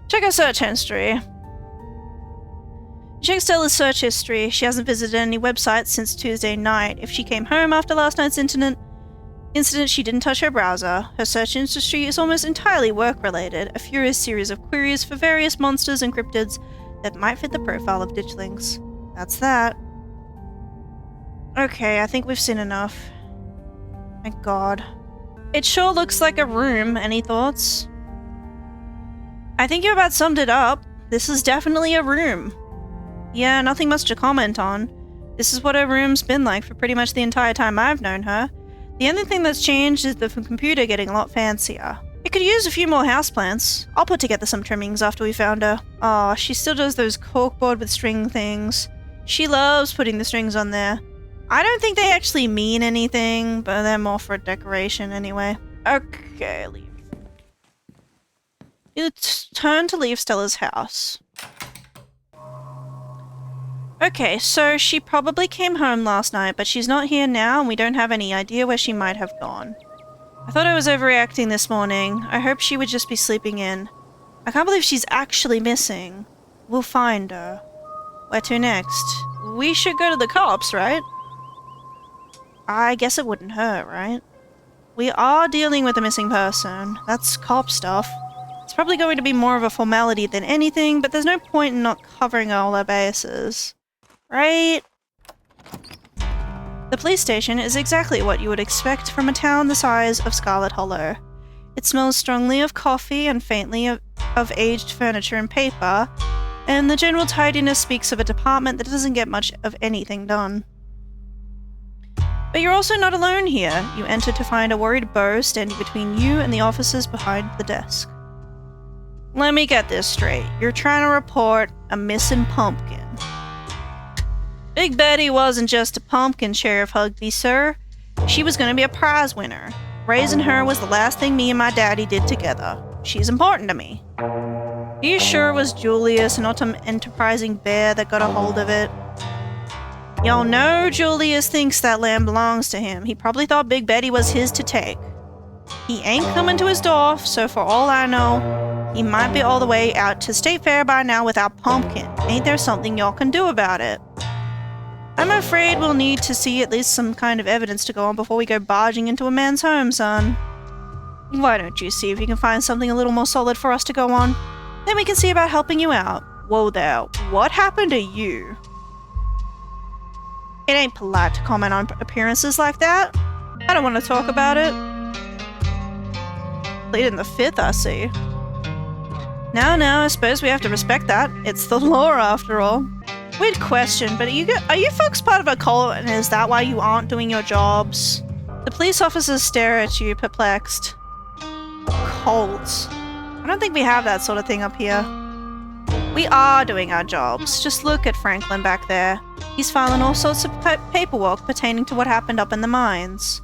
Check her search history. Check Stella's search history. She hasn't visited any websites since Tuesday night. If she came home after last night's incident, she didn't touch her browser. Her search history is almost entirely work-related, a furious series of queries for various monsters and cryptids that might fit the profile of ditchlings. That's that. Okay, I think we've seen enough. Thank God. It sure looks like a room. Any thoughts? I think you about summed it up. This is definitely a room. Yeah, nothing much to comment on. This is what her room's been like for pretty much the entire time I've known her. The only thing that's changed is the computer getting a lot fancier. It could use a few more houseplants. I'll put together some trimmings after we found her. Aw, she still does those corkboard with string things. She loves putting the strings on there. I don't think they actually mean anything, but they're more for decoration anyway. Okay, leave. It's turn to leave Stella's house. Okay, so she probably came home last night, but she's not here now and we don't have any idea where she might have gone. I thought I was overreacting this morning. I hope she would just be sleeping in. I can't believe she's actually missing. We'll find her. Where to next? We should go to the cops, right? I guess it wouldn't hurt, right? We are dealing with a missing person. That's cop stuff. It's probably going to be more of a formality than anything, but there's no point in not covering all our bases. Right? The police station is exactly what you would expect from a town the size of Scarlet Hollow. It smells strongly of coffee and faintly of aged furniture and paper, and the general tidiness speaks of a department that doesn't get much of anything done. But you're also not alone here. You enter to find a worried Beau standing between you and the officers behind the desk. Let me get this straight. You're trying to report a missing pumpkin. Big Betty wasn't just a pumpkin, Sheriff Hugby, sir. She was going to be a prize winner. Raising her was the last thing me and my daddy did together. She's important to me. Are you sure it was Julius and not some enterprising bear that got a hold of it? Y'all know Julius thinks that land belongs to him. He probably thought Big Betty was his to take. He ain't coming to his door, so for all I know, he might be all the way out to State Fair by now without pumpkin. Ain't there something y'all can do about it? I'm afraid we'll need to see at least some kind of evidence to go on before we go barging into a man's home, son. Why don't you see if you can find something a little more solid for us to go on? Then we can see about helping you out. Whoa there, what happened to you? It ain't polite to comment on appearances like that. I don't want to talk about it. Pleading the fifth, I see. Now, I suppose we have to respect that. It's the law, after all. Weird question, but are you folks part of a cult, and is that why you aren't doing your jobs? The police officers stare at you, perplexed. Cult. I don't think we have that sort of thing up here. We are doing our jobs. Just look at Franklin back there. He's filing all sorts of paperwork pertaining to what happened up in the mines.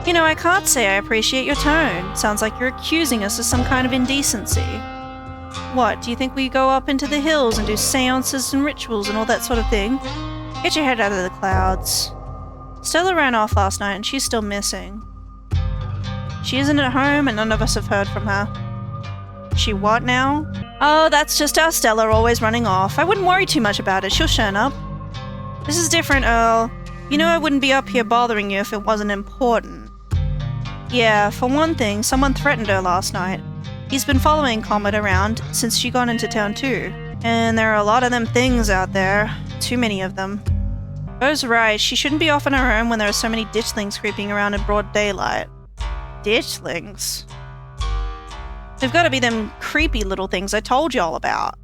You know, I can't say I appreciate your tone. Sounds like you're accusing us of some kind of indecency. What, do you think we go up into the hills and do seances and rituals and all that sort of thing? Get your head out of the clouds. Stella ran off last night and she's still missing. She isn't at home and none of us have heard from her. She what now? Oh, that's just our Stella always running off. I wouldn't worry too much about it. She'll turn up. This is different, Earl. You know I wouldn't be up here bothering you if it wasn't important. Yeah, for one thing, someone threatened her last night. He's been following Comet around since she got into town too. And there are a lot of them things out there. Too many of them. Beau's right, she shouldn't be off on her own when there are so many ditchlings creeping around in broad daylight. Ditchlings? They've got to be them creepy little things I told y'all about.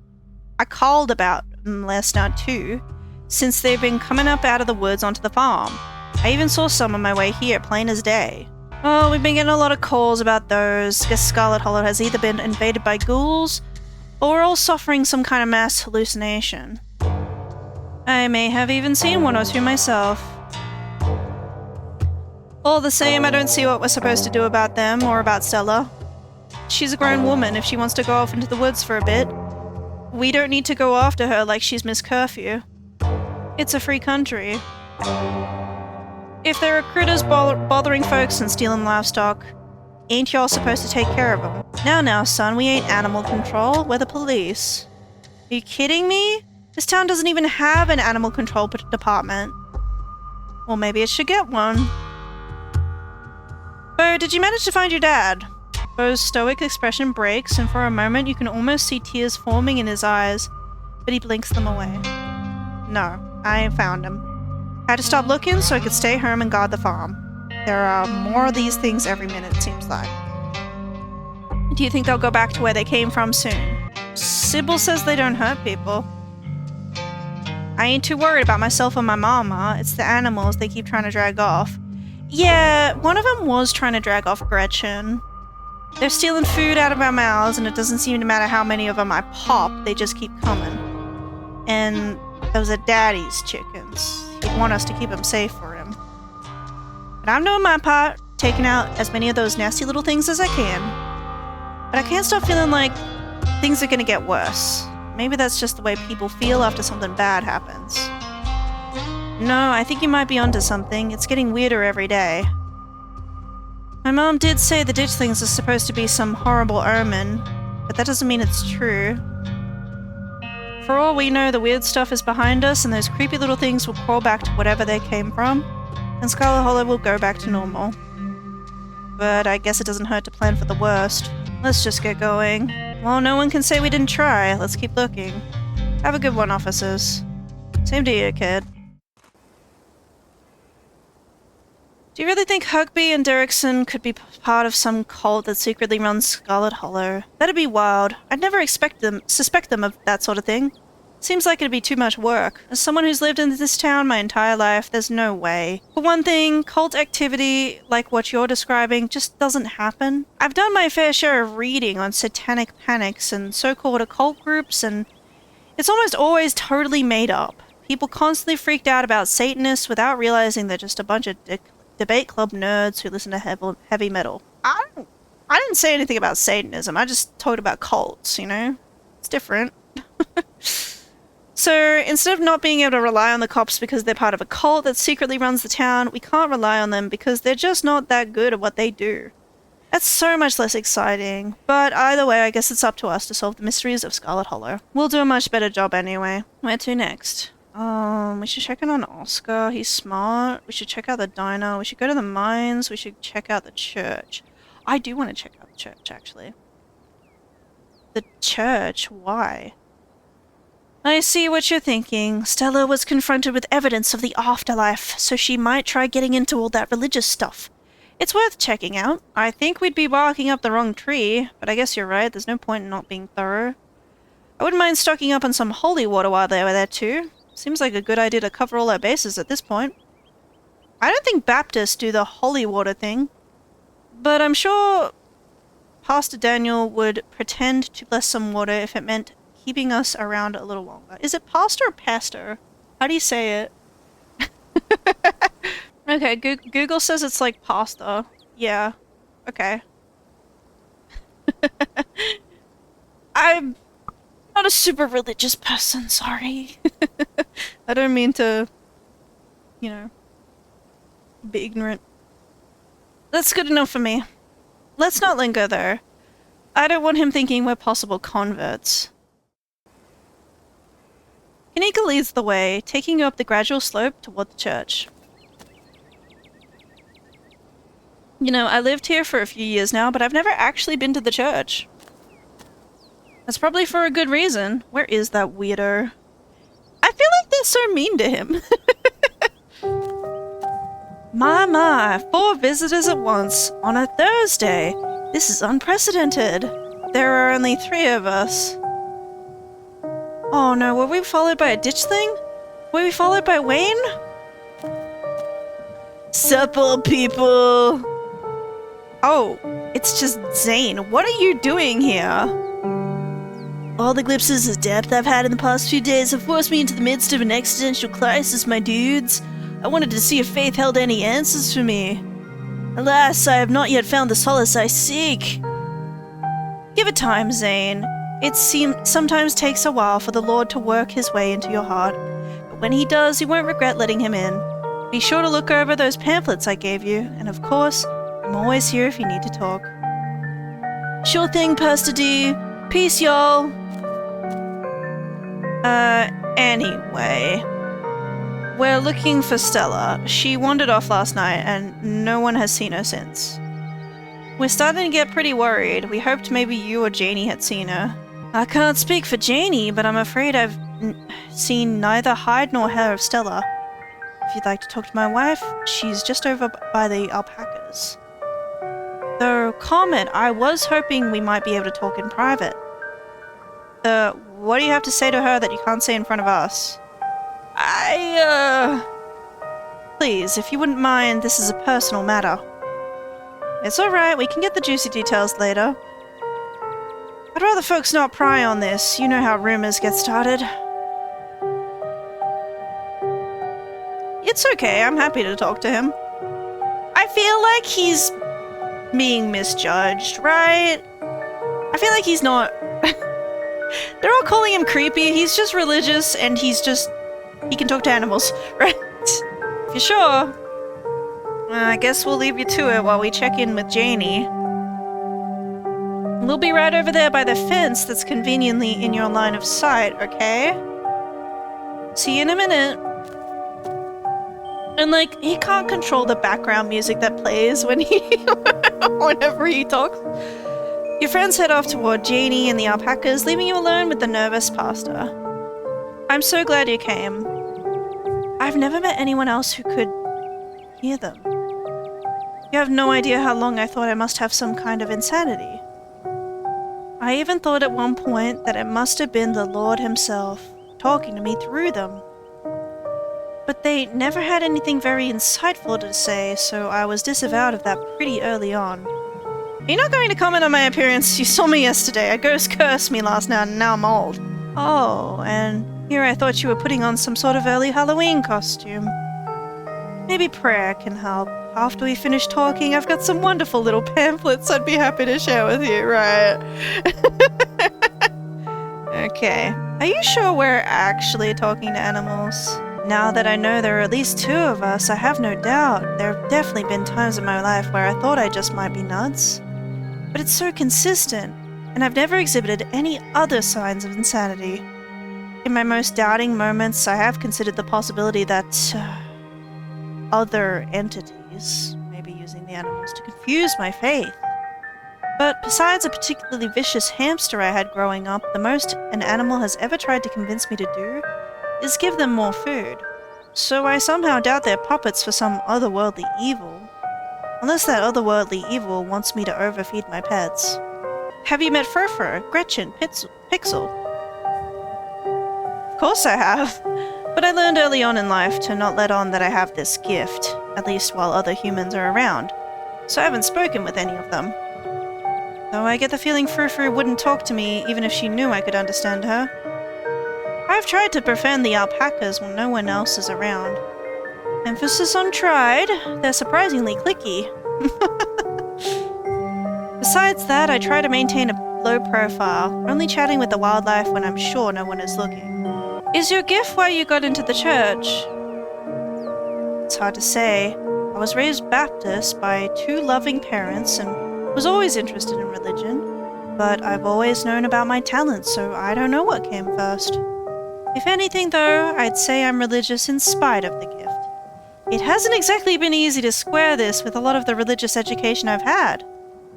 I called about them last night too, since they've been coming up out of the woods onto the farm. I even saw some on my way here, plain as day. Oh, we've been getting a lot of calls about those. Guess Scarlet Hollow has either been invaded by ghouls, or we're all suffering some kind of mass hallucination. I may have even seen one or two myself. All the same, I don't see what we're supposed to do about them, or about Stella. She's a grown woman if she wants to go off into the woods for a bit. We don't need to go after her like she's Miss Curfew. It's a free country. If there are critters bothering folks and stealing livestock, ain't y'all supposed to take care of them? Now, son, we ain't animal control, we're the police. Are you kidding me? This town doesn't even have an animal control department. Well, maybe it should get one. Bo, did you manage to find your dad? Bo's stoic expression breaks, and for a moment you can almost see tears forming in his eyes, but he blinks them away. No, I ain't found him. I had to stop looking so I could stay home and guard the farm. There are more of these things every minute, it seems like. Do you think they'll go back to where they came from soon? Sybil says they don't hurt people. I ain't too worried about myself or my mama. It's the animals they keep trying to drag off. Yeah, one of them was trying to drag off Gretchen. They're stealing food out of our mouths, and it doesn't seem to matter how many of them I pop, they just keep coming. And those are Daddy's chickens. He'd want us to keep them safe for him. But I'm doing my part, taking out as many of those nasty little things as I can. But I can't stop feeling like things are gonna get worse. Maybe that's just the way people feel after something bad happens. No, I think you might be onto something. It's getting weirder every day. My mom did say the ditch things are supposed to be some horrible omen, but that doesn't mean it's true. For all we know, the weird stuff is behind us, and those creepy little things will crawl back to whatever they came from, and Scarlet Hollow will go back to normal. But I guess it doesn't hurt to plan for the worst. Let's just get going. Well, no one can say we didn't try. Let's keep looking. Have a good one, officers. Same to you, kid. Do you really think Hugby and Derrickson could be part of some cult that secretly runs Scarlet Hollow? That'd be wild. I'd never suspect them of that sort of thing. Seems like it'd be too much work. As someone who's lived in this town my entire life, there's no way. For one thing, cult activity like what you're describing just doesn't happen. I've done my fair share of reading on satanic panics and so-called occult groups, and it's almost always totally made up. People constantly freaked out about Satanists without realizing they're just a bunch of debate club nerds who listen to heavy metal. I didn't say anything about Satanism. I just talked about cults, you know? It's different. So, instead of not being able to rely on the cops because they're part of a cult that secretly runs the town, we can't rely on them because they're just not that good at what they do. That's so much less exciting. But either way, I guess it's up to us to solve the mysteries of Scarlet Hollow. We'll do a much better job anyway. Where to next? We should check in on Oscar. He's smart. We should check out the diner. We should go to the mines. We should check out the church. I do want to check out the church, actually. The church? Why? I see what you're thinking. Stella was confronted with evidence of the afterlife, so she might try getting into all that religious stuff. It's worth checking out. I think we'd be barking up the wrong tree, but I guess you're right. There's no point in not being thorough. I wouldn't mind stocking up on some holy water while they were there too. Seems like a good idea to cover all our bases at this point. I don't think Baptists do the holy water thing, but I'm sure Pastor Daniel would pretend to bless some water if it meant keeping us around a little longer. Is it pastor or pastor? How do you say it? Okay, Google says it's like pasta. Yeah. Okay. I'm not a super religious person, sorry. I don't mean to, you know, be ignorant. That's good enough for me. Let's not linger, though. I don't want him thinking we're possible converts. Kanika leads the way, taking you up the gradual slope toward the church. You know, I lived here for a few years now, but I've never actually been to the church. That's probably for a good reason. Where is that weirdo? I feel like they're so mean to him. My, 4 visitors at once on a Thursday. This is unprecedented. There are only 3 of us. Oh no, were we followed by a ditch thing? Were we followed by Wayne? Supple people! Oh, it's just Zane. What are you doing here? All the glimpses of depth I've had in the past few days have forced me into the midst of an existential crisis, my dudes. I wanted to see if faith held any answers for me. Alas, I have not yet found the solace I seek. Give it time, Zane. It sometimes takes a while for the Lord to work his way into your heart, but when he does, you won't regret letting him in. Be sure to look over those pamphlets I gave you, and of course, I'm always here if you need to talk. Sure thing, Pastor D. Peace, y'all. Anyway. We're looking for Stella. She wandered off last night, and no one has seen her since. We're starting to get pretty worried. We hoped maybe you or Janie had seen her. I can't speak for Janie, but I'm afraid I've seen neither hide nor hair of Stella. If you'd like to talk to my wife, she's just over by the alpacas. Though, comment, I was hoping we might be able to talk in private. What do you have to say to her that you can't say in front of us? Please, if you wouldn't mind, this is a personal matter. It's alright, we can get the juicy details later. I'd rather folks not pry on this. You know how rumors get started. It's okay, I'm happy to talk to him. I feel like he's being misjudged, right? I feel like he's not... They're all calling him creepy, he's just religious, and he can talk to animals, right? If you're sure. I guess we'll leave you to it while we check in with Janie. We'll be right over there by the fence that's conveniently in your line of sight, okay? See you in a minute. And like, he can't control the background music that plays when whenever he talks. Your friends head off toward Janie and the alpacas, leaving you alone with the nervous pastor. I'm so glad you came. I've never met anyone else who could hear them. You have no idea how long I thought I must have some kind of insanity. I even thought at one point that it must have been the Lord himself talking to me through them. But they never had anything very insightful to say, so I was disavowed of that pretty early on. You're not going to comment on my appearance. You saw me yesterday. A ghost cursed me last night and now I'm old. Oh, and here I thought you were putting on some sort of early Halloween costume. Maybe prayer can help. After we finish talking, I've got some wonderful little pamphlets I'd be happy to share with you, right? Okay. Are you sure we're actually talking to animals? Now that I know there are at least 2 of us, I have no doubt there have definitely been times in my life where I thought I just might be nuts. But it's so consistent, and I've never exhibited any other signs of insanity. In my most doubting moments, I have considered the possibility that other entities may be using the animals to confuse my faith. But besides a particularly vicious hamster I had growing up, the most an animal has ever tried to convince me to do is give them more food. So I somehow doubt they're puppets for some otherworldly evil. Unless that otherworldly evil wants me to overfeed my pets. Have you met Furfur, Gretchen, Pixel? Of course I have. But I learned early on in life to not let on that I have this gift, at least while other humans are around. So I haven't spoken with any of them. Though I get the feeling Furfur wouldn't talk to me even if she knew I could understand her. I've tried to befriend the alpacas when no one else is around. Emphasis on tried, they're surprisingly cliquey. Besides that, I try to maintain a low profile, only chatting with the wildlife when I'm sure no one is looking. Is your gift why you got into the church? It's hard to say. I was raised Baptist by 2 loving parents and was always interested in religion, but I've always known about my talents, so I don't know what came first. If anything, though, I'd say I'm religious in spite of the gift. It hasn't exactly been easy to square this with a lot of the religious education I've had.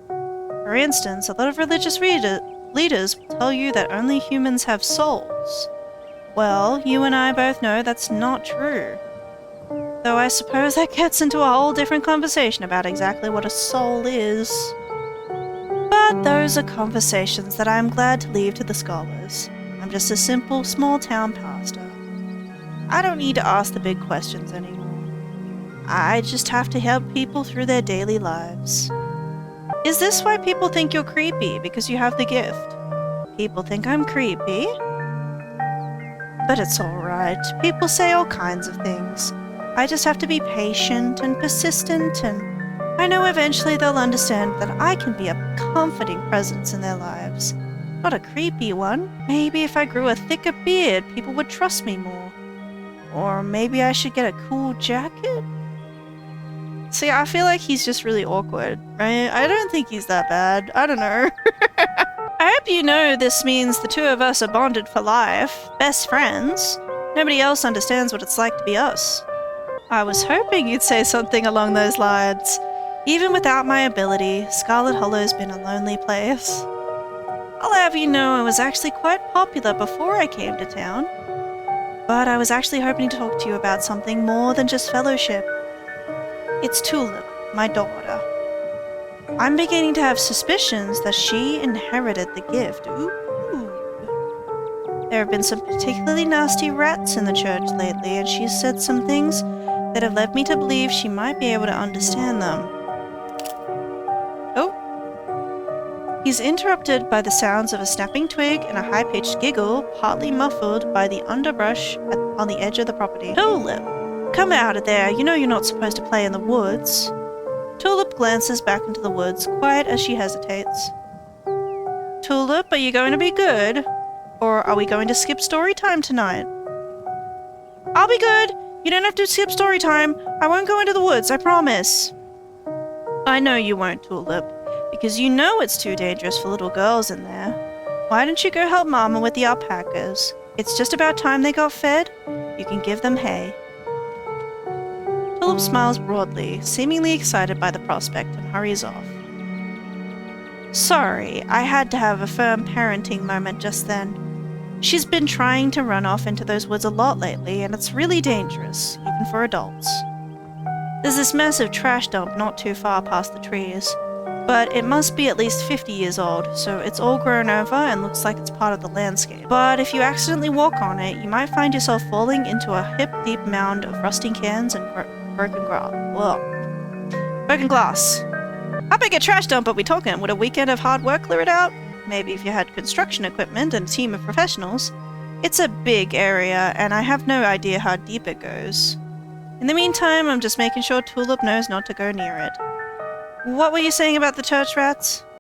For instance, a lot of religious leaders will tell you that only humans have souls. Well, you and I both know that's not true. Though I suppose that gets into a whole different conversation about exactly what a soul is. But those are conversations that I'm glad to leave to the scholars. I'm just a simple, small-town pastor. I don't need to ask the big questions anymore. I just have to help people through their daily lives. Is this why people think you're creepy, because you have the gift? People think I'm creepy? But it's alright. People say all kinds of things. I just have to be patient and persistent, and I know eventually they'll understand that I can be a comforting presence in their lives. Not a creepy one. Maybe if I grew a thicker beard, people would trust me more. Or maybe I should get a cool jacket? See, I feel like he's just really awkward, right? I don't think he's that bad. I don't know. I hope you know this means the two of us are bonded for life. Best friends. Nobody else understands what it's like to be us. I was hoping you'd say something along those lines. Even without my ability, Scarlet Hollow's been a lonely place. I'll have you know I was actually quite popular before I came to town. But I was actually hoping to talk to you about something more than just fellowship. It's Tulip, my daughter. I'm beginning to have suspicions that she inherited the gift. Ooh. There have been some particularly nasty rats in the church lately, and she's said some things that have led me to believe she might be able to understand them. Oh. He's interrupted by the sounds of a snapping twig and a high-pitched giggle, partly muffled by the underbrush on the edge of the property. Tulip, come out of there. You know you're not supposed to play in the woods. Tulip glances back into the woods, quiet as she hesitates. Tulip, are you going to be good? Or are we going to skip story time tonight? I'll be good. You don't have to skip story time. I won't go into the woods, I promise. I know you won't, Tulip, because you know it's too dangerous for little girls in there. Why don't you go help Mama with the alpacas? It's just about time they got fed. You can give them hay. Tulip smiles broadly, seemingly excited by the prospect, and hurries off. Sorry, I had to have a firm parenting moment just then. She's been trying to run off into those woods a lot lately, and it's really dangerous, even for adults. There's this massive trash dump not too far past the trees, but it must be at least 50 years old, so it's all grown over and looks like it's part of the landscape. But if you accidentally walk on it, you might find yourself falling into a hip-deep mound of rusting cans and broken glass. How big a trash dump are we talking? Would a weekend of hard work clear it out? Maybe if you had construction equipment and a team of professionals. It's a big area, and I have no idea how deep it goes. In the meantime, I'm just making sure Tulip knows not to go near it. What were you saying about the church rats?